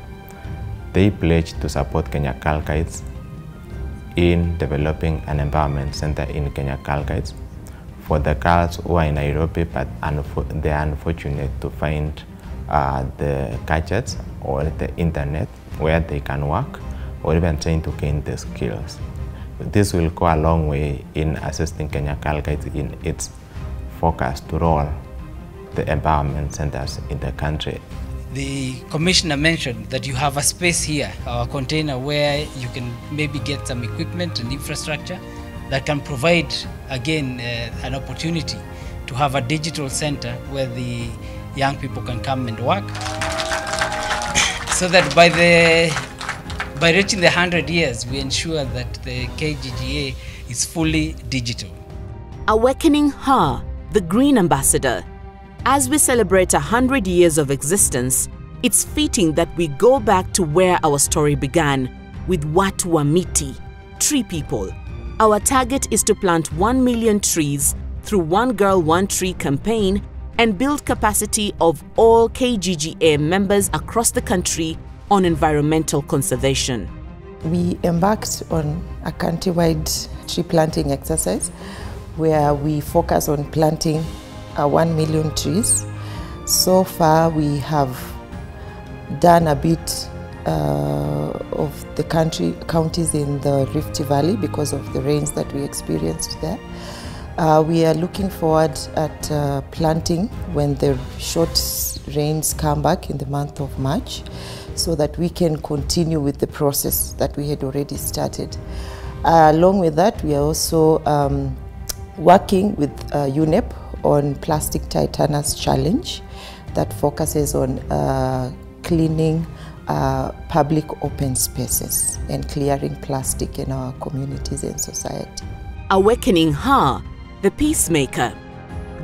they pledged to support Kgga in developing an empowerment center in Kgga for the girls who are in Nairobi but they are unfortunate to find the gadgets or the internet where they can work or even trying to gain the skills. This will go a long way in assisting Kgga in its focus to roll the empowerment centers in the country. The commissioner mentioned that you have a space here, a container where you can maybe get some equipment and infrastructure that can provide, again, an opportunity to have a digital center where the young people can come and work, so that by reaching the 100 years, we ensure that the Kgga is fully digital. Awakening Her, the Green Ambassador. As we celebrate 100 years of existence, it's fitting that we go back to where our story began, with Watu wa Miti, tree people. Our target is to plant 1 million trees through One Girl, One Tree campaign and build capacity of all Kgga members across the country on environmental conservation. We embarked on a countrywide tree planting exercise where we focus on planting 1 million trees. So far we have done a bit of the counties in the Rift Valley because of the rains that we experienced there. We are looking forward at planting when the short rains come back in the month of March, so that we can continue with the process that we had already started. Along with that, we are also working with UNEP on Plastic Titanus Challenge that focuses on cleaning public open spaces and clearing plastic in our communities and society. Awakening Her, the peacemaker.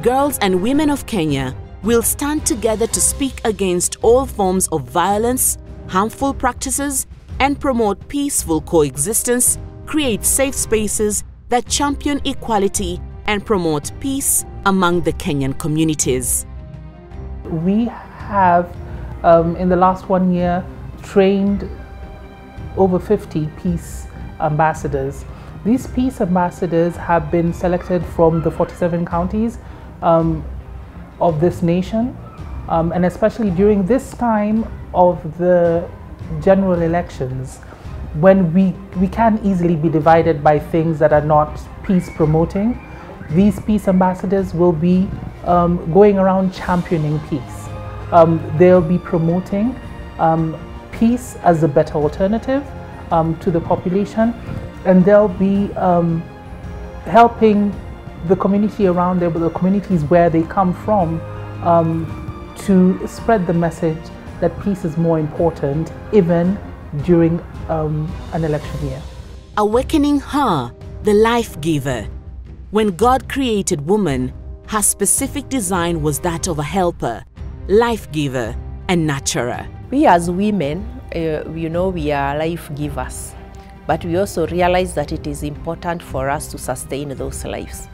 Girls and women of Kenya will stand together to speak against all forms of violence, harmful practices, and promote peaceful coexistence, create safe spaces that champion equality and promote peace among the Kenyan communities. We have, in the last 1 year, trained over 50 peace ambassadors. These peace ambassadors have been selected from the 47 counties of this nation, and especially during this time of the general elections, when we can easily be divided by things that are not peace promoting. These peace ambassadors will be going around championing peace. They'll be promoting peace as a better alternative to the population, and they'll be helping the community around there, the communities where they come from, to spread the message that peace is more important even during an election year. Awakening Her, the life giver. When God created woman, her specific design was that of a helper, life giver, and nurturer. We as women, we are life givers. but we also realize that it is important for us to sustain those lives.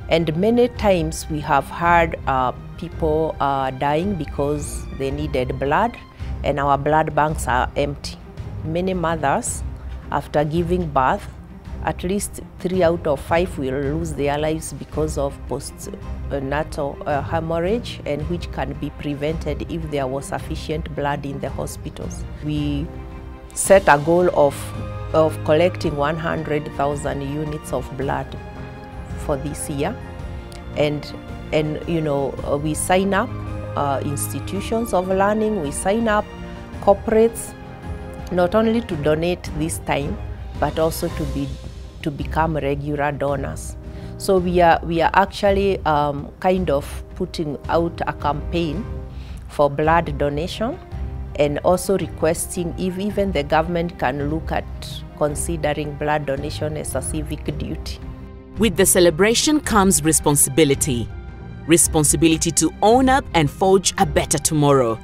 And many times we have heard people dying because they needed blood and our blood banks are empty. Many mothers, after giving birth, at least 3 out of 5 will lose their lives because of postnatal hemorrhage, and which can be prevented if there was sufficient blood in the hospitals. We set a goal of collecting 100,000 units of blood for this year, and you know, we sign up institutions of learning, we sign up corporates, not only to donate this time, but also to become regular donors. So we are actually kind of putting out a campaign for blood donation, and also requesting if even the government can look at considering blood donation as a civic duty. With the celebration comes responsibility. Responsibility to own up and forge a better tomorrow.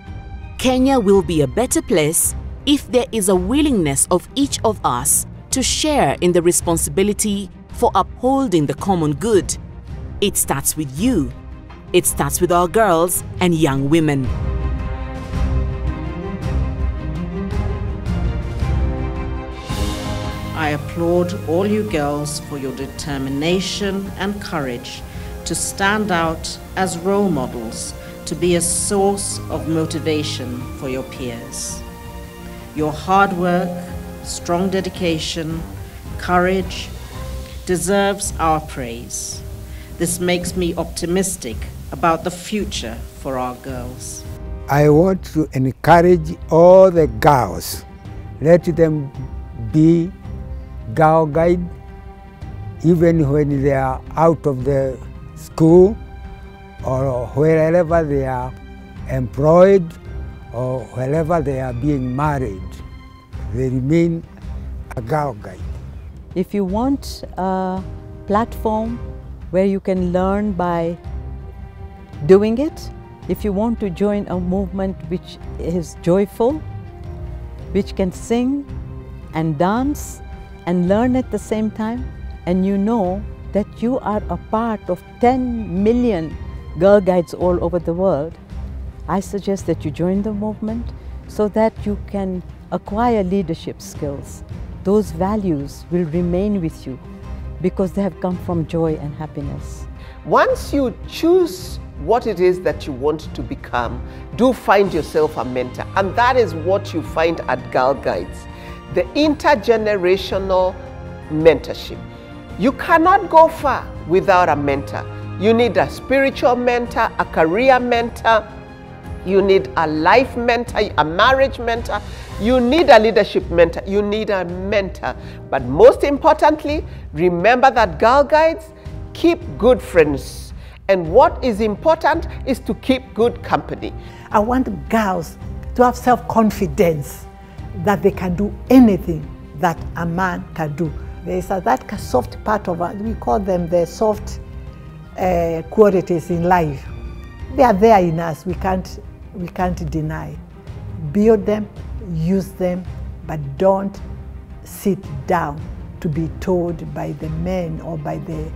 Kenya will be a better place if there is a willingness of each of us to share in the responsibility for upholding the common good. It starts with you. It starts with our girls and young women. I applaud all you girls for your determination and courage to stand out as role models, to be a source of motivation for your peers. Your hard work, strong dedication, courage deserves our praise. This makes me optimistic about the future for our girls. I want to encourage all the girls, let them be girl guide, even when they are out of the school or wherever they are employed or wherever they are being married. They remain a girl guide. If you want a platform where you can learn by doing it, if you want to join a movement which is joyful, which can sing and dance and learn at the same time, and you know that you are a part of 10 million Girl Guides all over the world, I suggest that you join the movement so that you can acquire leadership skills. Those values will remain with you because they have come from joy and happiness. Once you choose what it is that you want to become, do find yourself a mentor. And that is what you find at Girl Guides, the intergenerational mentorship. You cannot go far without a mentor. You need a spiritual mentor, a career mentor, you need a life mentor, a marriage mentor, you need a leadership mentor, you need a mentor. But most importantly, remember that Girl Guides keep good friends. And what is important is to keep good company. I want girls to have self-confidence that they can do anything that a man can do. There is that soft part of it, we call them the soft qualities in life. They are there in us, we can't deny. Build them, use them, but don't sit down to be told by the men or by the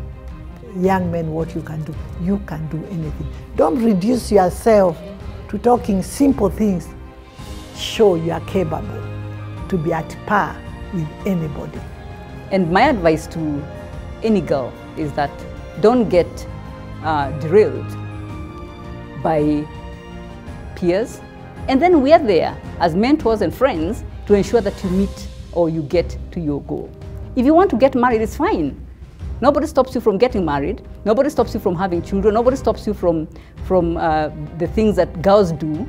young men what you can do. You can do anything. Don't reduce yourself to talking simple things. Show you are capable to be at par with anybody. And my advice to any girl is that don't get derailed by peers. And then we are there as mentors and friends to ensure that you meet or you get to your goal. If you want to get married, it's fine. Nobody stops you from getting married. Nobody stops you from having children. Nobody stops you from the things that girls do.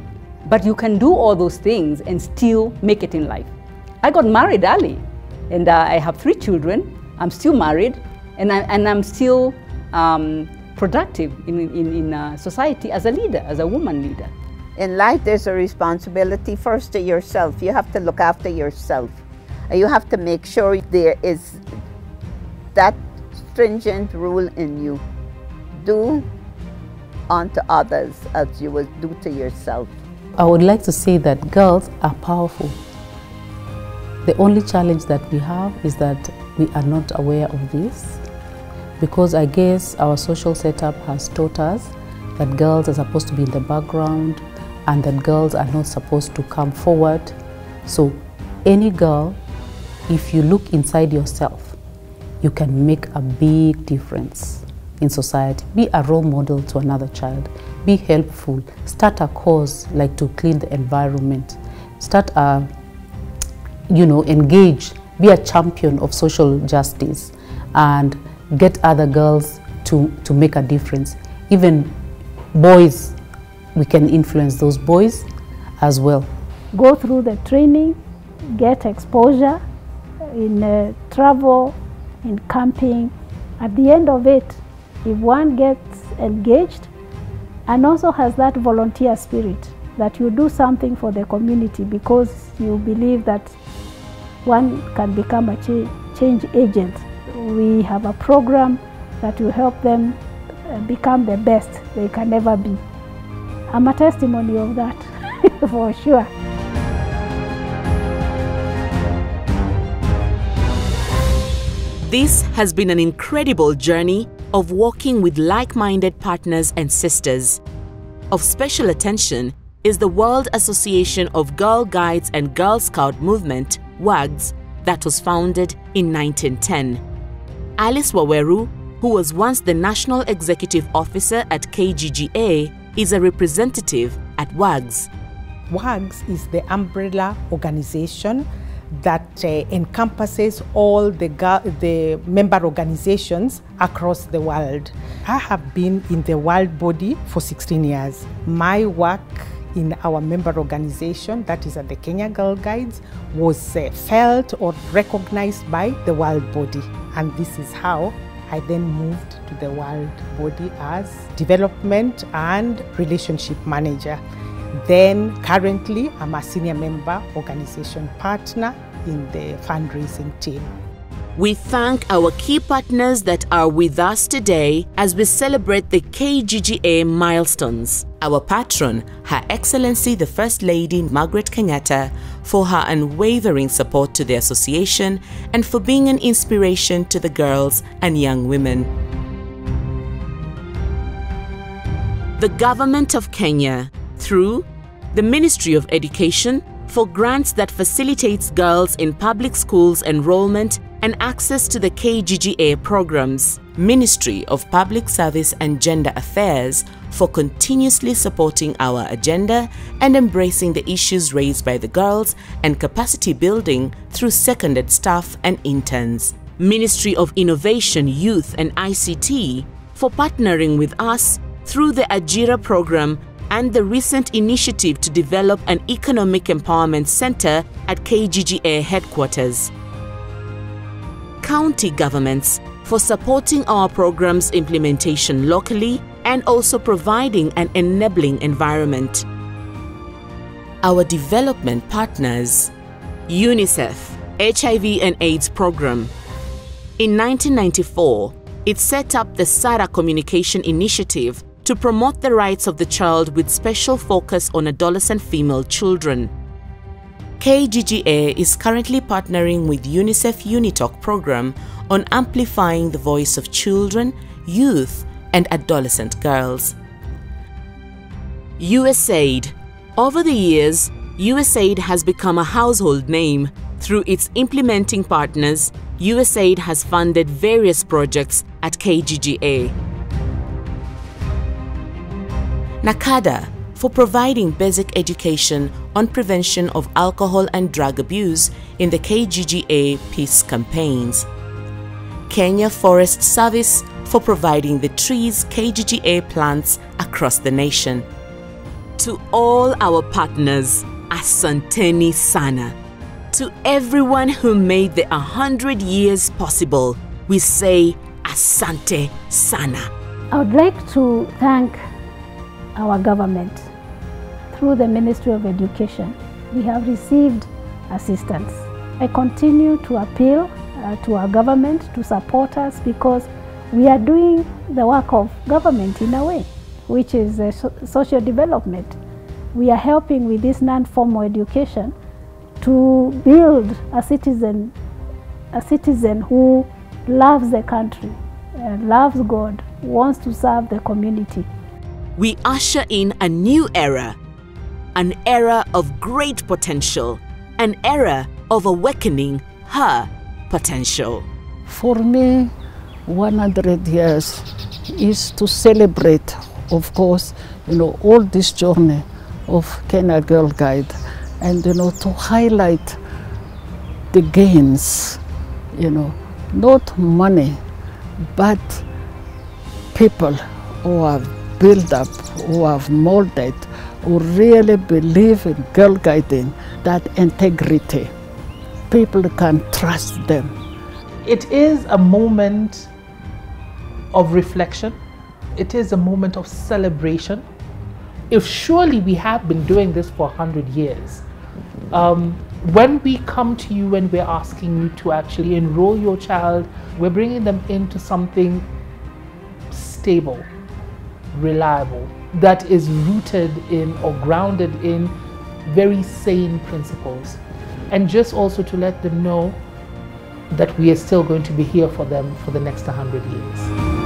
But you can do all those things and still make it in life. I got married early, and I have 3 children. I'm still married, and I'm still productive in society as a leader, as a woman leader. In life, there's a responsibility first to yourself. You have to look after yourself. You have to make sure there is that stringent rule in you. Do unto others as you would do to yourself. I would like to say that girls are powerful. The only challenge that we have is that we are not aware of this, because I guess our social setup has taught us that girls are supposed to be in the background and that girls are not supposed to come forward. So any girl, if you look inside yourself, you can make a big difference in society. Be a role model to another child. Be helpful. Start a cause like to clean the environment. Start a, engage. Be a champion of social justice and get other girls to make a difference. Even boys, we can influence those boys as well. Go through the training, get exposure in travel, in camping. At the end of it, if one gets engaged and also has that volunteer spirit, that you do something for the community because you believe that one can become a change agent. We have a program that will help them become the best they can ever be. I'm a testimony of that, for sure. This has been an incredible journey of walking with like-minded partners and sisters. Of special attention is the World Association of Girl Guides and Girl Scout Movement, WAGS, that was founded in 1910. Alice Waweru, who was once the National Executive Officer at Kgga, is a representative at WAGS. WAGS is the umbrella organization that encompasses all the member organizations across the world. I have been in the world body for 16 years. My work in our member organization, that is at the Kenya Girl Guides, was felt or recognized by the world body. And this is how I then moved to the world body as development and relationship manager. Then currently I'm a senior member organization partner in the fundraising team. We thank our key partners that are with us today as we celebrate the Kgga milestones. Our patron, Her Excellency the First Lady Margaret Kenyatta, for her unwavering support to the association and for being an inspiration to the girls and young women. The Government of Kenya, through the Ministry of Education, for grants that facilitates girls in public schools enrollment and access to the Kgga programs. Ministry of Public Service and Gender Affairs, for continuously supporting our agenda and embracing the issues raised by the girls and capacity building through seconded staff and interns. Ministry of Innovation, Youth and ICT, for partnering with us through the Ajira program and the recent initiative to develop an economic empowerment center at Kgga headquarters. County governments, for supporting our program's implementation locally and also providing an enabling environment. Our development partners: UNICEF, HIV and AIDS program. In 1994, it set up the SARA Communication Initiative to promote the rights of the child with special focus on adolescent female children. Kgga is currently partnering with UNICEF UniTalk program on amplifying the voice of children, youth, and adolescent girls. USAID. Over the years, USAID has become a household name. Through its implementing partners, USAID has funded various projects at Kgga. Kgga, for providing basic education on prevention of alcohol and drug abuse in the Kgga peace campaigns. Kenya Forest Service, for providing the trees Kgga plants across the nation. To all our partners, asanteni sana. To everyone who made the 100 years possible, we say asante sana. I would like to thank our government. Through the Ministry of Education, we have received assistance. I continue to appeal to our government to support us, because we are doing the work of government in a way, which is social development. We are helping with this non-formal education to build a citizen who loves the country, loves God, wants to serve the community. We usher in a new era, an era of great potential, an era of awakening her potential. For me, 100 years is to celebrate, of course, all this journey of Kgga Girl Guide, and to highlight the gains, not money, but people who have built up, who have molded, who really believe in girl guiding, that integrity. People can trust them. It is a moment of reflection. It is a moment of celebration. If surely we have been doing this for 100 years, when we come to you and we're asking you to actually enroll your child, we're bringing them into something stable, reliable, that is rooted in or grounded in very sane principles. And just also to let them know that we are still going to be here for them for the next 100 years.